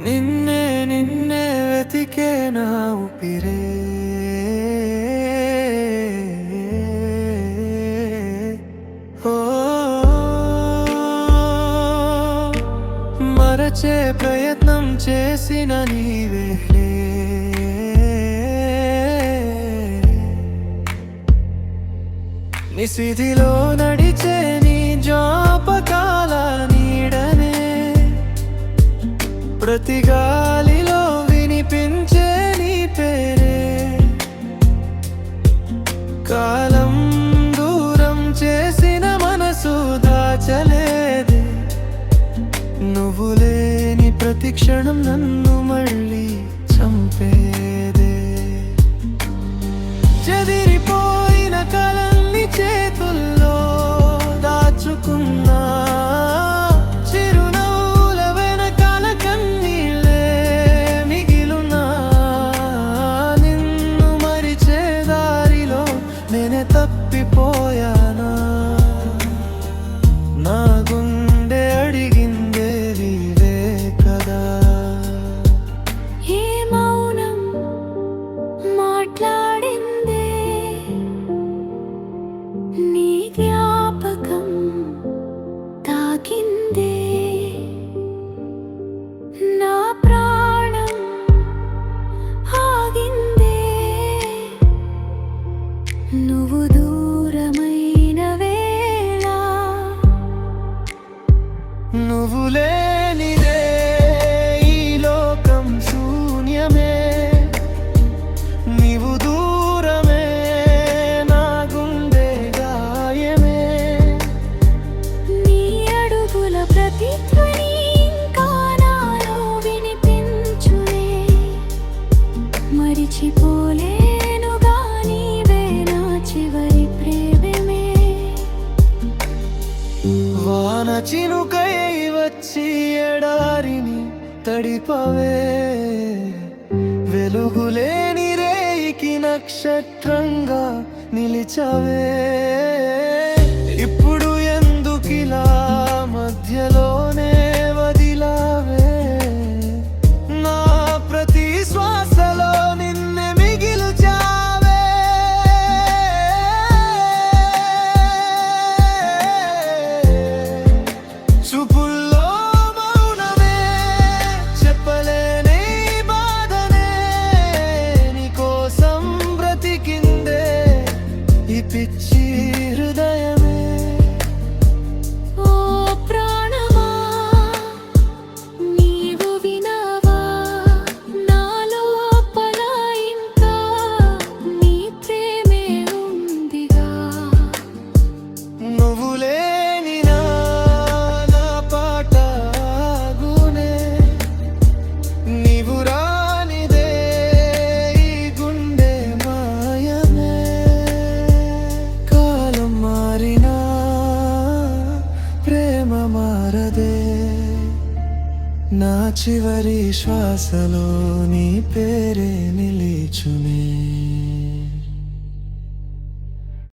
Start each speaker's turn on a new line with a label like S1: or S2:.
S1: నిన్నే నిన్నే వెతికే నా ఊపిరే మరచే ప్రయత్నం చేసిన నీవేలే నిశిధిలో నడిచే నీ జ్ఞాపకాల నీడనే ప్రతి గాలిలో వినిపించే నీ పేరే కాలం దూరం చేసిన మనసు దాచలేదే నువ్వు లేని ప్రతి క్షణం నన్ను మళ్ళీ చంపేదే చెదిరిపోయిన కలల్ని చేతుల్లో దాచుకున్నా చిరునవ్వుల వెనకాల కన్నీళ్ళే మిగిలున్నా నిన్ను మరిచే దారిలో నేనే తప్పిపోయానా నా గుండె అడిగిందే వీడే కదా
S2: ఏ మౌనం మాట్లాడిందే నీ జ్ఞాపకం తాకిందే నా ప్రాణం ఆగిందే నువ్వు దూరమైన వేళ
S1: నువ్వు లేనిదే ఈ లోకం శూన్యమే నీవు దూరమే నా గుండె గాయమే
S2: నీ అడుగుల ప్రతిధ్వని ఇంకా నాలో వినిపించునే మరిచిపోలేనుగా నీవే నా చివరి ప్రేమే
S1: వాన చినుకై వచ్చి ఎడారిని తడిపవే వెలుగులేని రేయికి నక్షత్రంగా నిలిచవే ఇప్పుడు ఎందుకిలా మధ్యలోనే వదిలావే నా ప్రతి శ్వాసలో నిన్నే మిగిల్చావే చూపుల్లో మౌనమే చెప్పలేని బాధనే నీకోసం బ్రతికిందే ఈ పిచ్చి హృదయమే
S2: ఓ ప్రాణమా నీవు వినవా నా లోపల ఇంకా నీ ప్రేమే ఉందిగా
S1: నువ్వు లేని నా పాట ఆగునే నీవు రానిదే ఈ గుండె మాయమే కాలం మారినా ప్రేమ మారదే నా చివరి శ్వాసలో నీ పేరే నిలిచునే